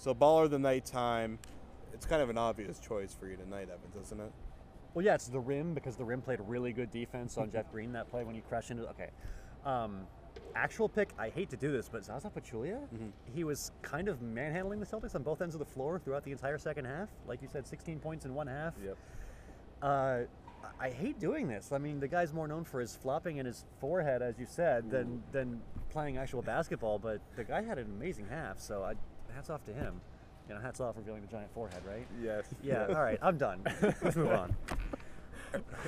So baller of the night time. It's kind of an obvious choice for you tonight, Evans, isn't it? Well, yeah, it's the rim, because the rim played really good defense on Jeff Green that play when he crashed into. Okay. Actual pick, I hate to do this, but Zaza Pachulia, he was kind of manhandling the Celtics on both ends of the floor throughout the entire second half. Like you said, 16 points in one half. Yep. I hate doing this. I mean, the guy's more known for his flopping and his forehead, as you said, than playing actual basketball. But the guy had an amazing half, so hats off to him. You know, hats off for feeling the giant forehead, right? Yes. Yeah. All right, I'm done. Let's move on.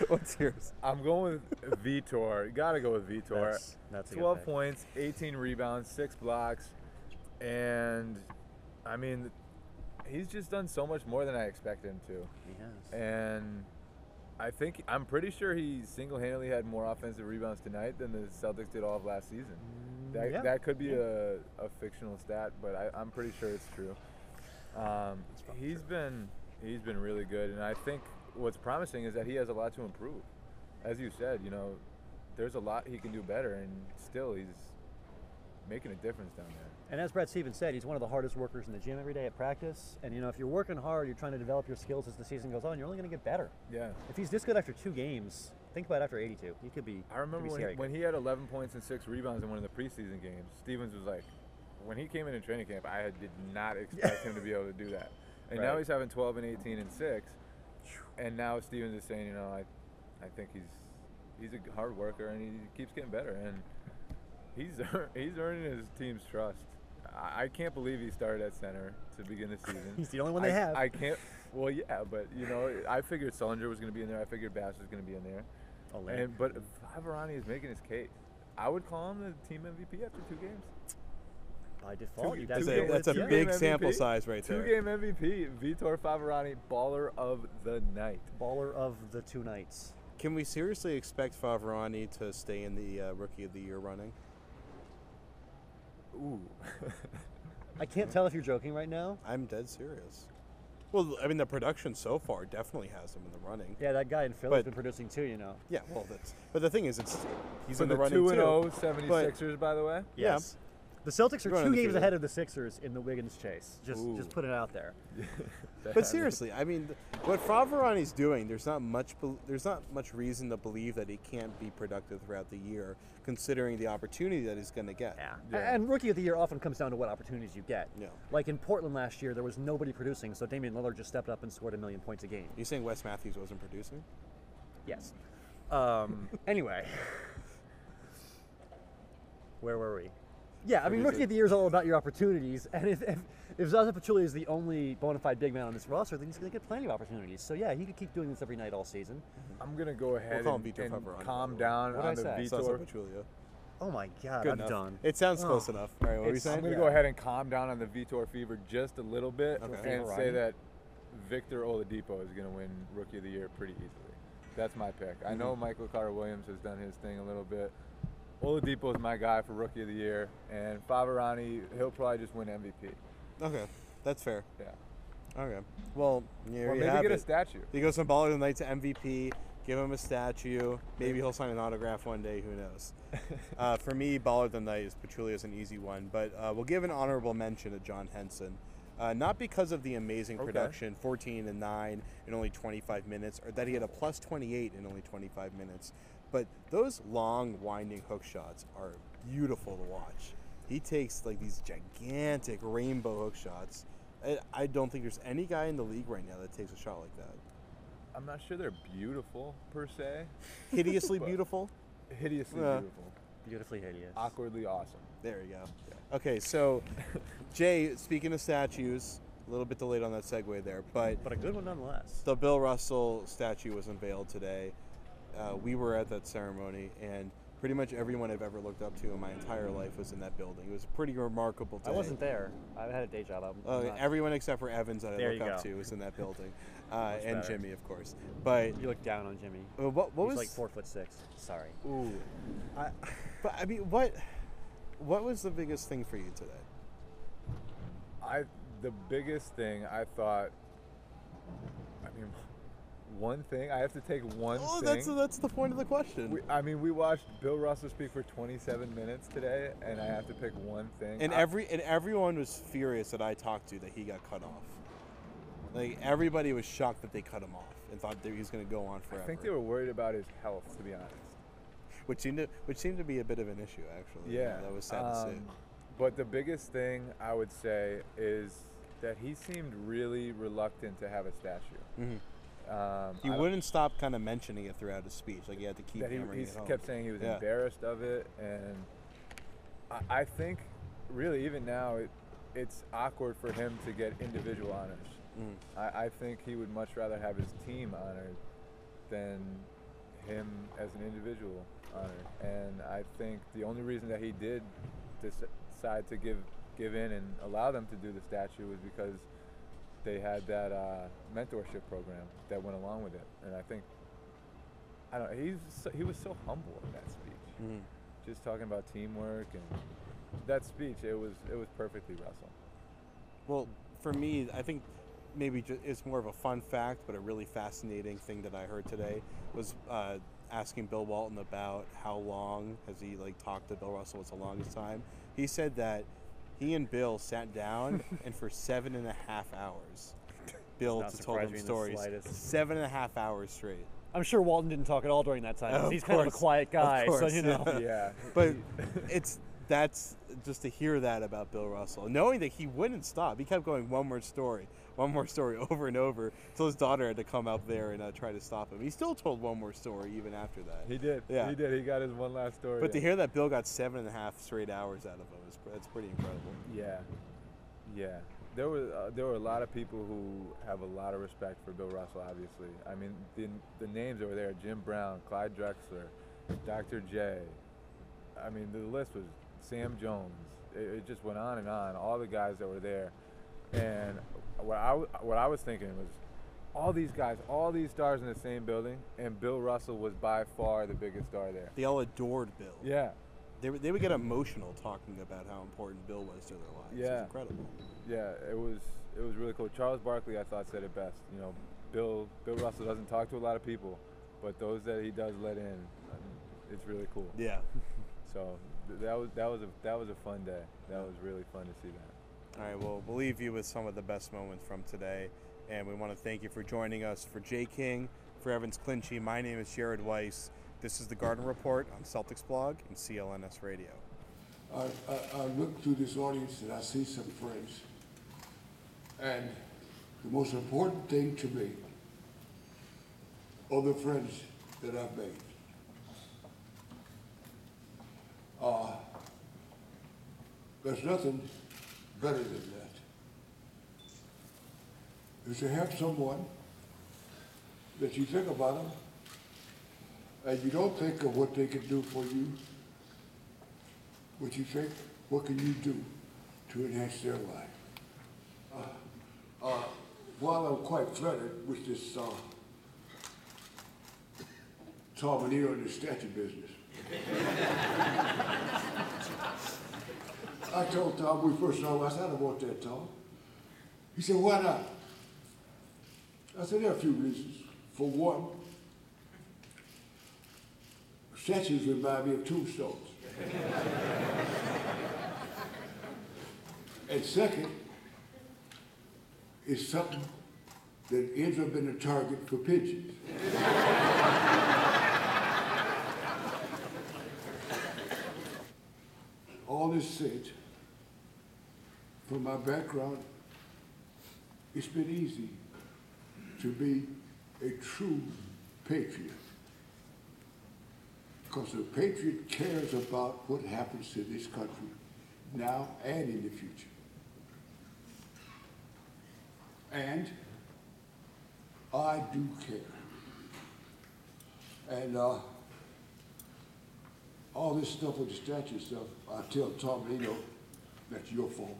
What's yours? I'm going with Vitor. Got to go with Vitor. That's a good 12 pick. points, 18 rebounds, 6 blocks, and I mean, he's just done so much more than I expected him to. He has. And I'm pretty sure he single-handedly had more offensive rebounds tonight than the Celtics did all of last season. That could be a fictional stat, but I'm pretty sure it's true. He's been really good, and I think what's promising is that he has a lot to improve. As you said, you know, there's a lot he can do better, and still he's making a difference down there. And as Brad Stevens said, he's one of the hardest workers in the gym every day at practice. And, you know, if you're working hard, you're trying to develop your skills as the season goes on, you're only going to get better. Yeah. If he's this good after 2 games, think about after 82. He could be. I remember when he had 11 points and 6 rebounds in one of the preseason games, Stevens was like, when he came in training camp, I did not expect him to be able to do that. And now he's having 12 and 18 and 6. And now Stevens is saying, you know, I think he's a hard worker and he keeps getting better, and he's earning his team's trust. I can't believe he started at center to begin the season. He's the only one they have. I can't. Well, yeah, but you know, I figured Sullinger was going to be in there. I figured Bass was going to be in there. But Favorani is making his case. I would call him the team MVP after 2 games. By default, That's a big sample size right there. 2-game MVP, Vitor Favorani, baller of the night. Baller of the 2 nights. Can we seriously expect Favorani to stay in the Rookie of the Year running? Ooh. I can't tell if you're joking right now. I'm dead serious. Well, I mean, the production so far definitely has him in the running. Yeah, that guy in Philly's been producing too, you know. Yeah, well, but the thing is, he's in the the running 2-0 too. 76ers, by the way. Yes. The Celtics are Going 2 games undefeated. ahead of the Sixers in the Wiggins chase. Just put it out there. But seriously, I mean, what Favorani's doing, there's not much reason to believe that he can't be productive throughout the year, considering the opportunity that he's going to get. Yeah. And Rookie of the Year often comes down to what opportunities you get. Yeah. Like in Portland last year, there was nobody producing, so Damian Lillard just stepped up and scored 1 million points a game. You saying Wes Matthews wasn't producing? Yes. Anyway. Where were we? Yeah, I mean, Rookie of the Year is all about your opportunities, and if Zaza Pachulia is the only bona fide big man on this roster, then he's going to get plenty of opportunities. So yeah, he could keep doing this every night all season. I'm going to go ahead call him and Favorani. calm down on the Zaza Vitor. Pachulia. Oh my God, Good I'm enough. done. It sounds close enough. All right, what were you saying? I'm going to go ahead and calm down on the Vitor fever just a little bit and say that Victor Oladipo is going to win Rookie of the Year pretty easily. That's my pick. I know Michael Carter-Williams has done his thing a little bit. Oladipo is my guy for Rookie of the Year, and Favorani, he'll probably just win MVP. Okay, that's fair. Yeah. Okay. Well, yeah, or maybe get a statue. He goes from Baller of the Night to MVP. Give him a statue. Maybe he'll sign an autograph one day. Who knows? For me, Baller of the Night is Pachulia is an easy one, but we'll give an honorable mention to John Henson. Not because of the amazing production, 14 and 9 in only 25 minutes, or that he had a plus 28 in only 25 minutes. But those long, winding hook shots are beautiful to watch. He takes like these gigantic rainbow hook shots. I don't think there's any guy in the league right now that takes a shot like that. I'm not sure they're beautiful, per se. Hideously beautiful? Hideously beautiful. Beautifully hideous. Awkwardly awesome. There you go. Yeah. Okay, so, Jay, speaking of statues, a little bit delayed on that segue there, but a good one nonetheless. The Bill Russell statue was unveiled today. We were at that ceremony, and pretty much everyone I've ever looked up to in my entire life was in that building. It was a pretty remarkable day. I wasn't there. I had a day job. Everyone except for Evans that I look up to was in that building, and better. Jimmy, of course. But you look down on Jimmy. What was He's like 4'6". Sorry. Ooh. But I mean, what was the biggest thing for you today? The biggest thing I thought, I mean, one thing. I have to take one thing. Oh, that's the point of the question. We watched Bill Russell speak for 27 minutes today, and I have to pick one thing. And everyone was furious that I talked to that he got cut off. Like, everybody was shocked that they cut him off and thought that he was going to go on forever. I think they were worried about his health, to be honest. Which seemed to be a bit of an issue, actually. Yeah, that was sad to see. But the biggest thing I would say is that he seemed really reluctant to have a statue. Mm-hmm. He wouldn't stop kind of mentioning it throughout his speech. Like, he had to keep hammering it home. He kept saying he was embarrassed of it, and I think really even now it's awkward for him to get individual honors. Mm. I think he would much rather have his team honored than him as an individual honored. And I think the only reason that he did decide to give in and allow them to do the statue was because they had that mentorship program that went along with it. And I think, I don't know, he was so humble in that speech. Mm-hmm. Just talking about teamwork and that speech, it was perfectly Russell. Well, for me, I think maybe it's more of a fun fact, but a really fascinating thing that I heard today was asking Bill Walton about how long has he talked to Bill Russell. What's the longest time? He said that he and Bill sat down and for 7.5 hours, Bill told him stories. 7.5 hours straight. I'm sure Walton didn't talk at all during that time. He's kind of a quiet guy, so you know. Yeah. But that's just to hear that about Bill Russell, knowing that he wouldn't stop. He kept going one more story over and over until his daughter had to come up there and try to stop him. He still told one more story even after that. He did. Yeah. He did. He got his one last story. But to hear that Bill got 7.5 straight hours out of him, that's pretty incredible. Yeah. Yeah. There were a lot of people who have a lot of respect for Bill Russell, obviously. I mean, the names over there, Jim Brown, Clyde Drexler, Dr. J. I mean, the list was Sam Jones. It just went on and on, all the guys that were there. And what I was thinking was all these guys, all these stars in the same building, and Bill Russell was by far the biggest star there. They all adored Bill. Yeah. They would get emotional talking about how important Bill was to their lives. Yeah. It was incredible. Yeah, it was really cool. Charles Barkley, I thought, said it best. You know, Bill Russell doesn't talk to a lot of people, but those that he does let in, it's really cool. Yeah. So that was a fun day. That was really fun to see that. All right, well, we'll leave you with some of the best moments from today, and we want to thank you for joining us. For Jay King, for Evans Clinchy, my name is Jared Weiss. This is the Garden Report on Celtics Blog and CLNS Radio. I look through this audience and I see some friends, and the most important thing to me are the friends that I've made. There's nothing better than that. Is to have someone that you think about them and you don't think of what they can do for you, but you think, what can you do to enhance their life? While I'm quite flattered with this Tom and Eo and the statue business, I told Tom when we first saw him, I said, I don't want that, Tom. He said, why not? I said, there are a few reasons. For one, statues remind me of tombstones. And second, it's something that ends up in a target for pigeons. All this said, from my background, it's been easy to be a true patriot. Because a patriot cares about what happens to this country now and in the future. And I do care. And all this stuff with the statue stuff, I tell Tom Eno, that's your fault.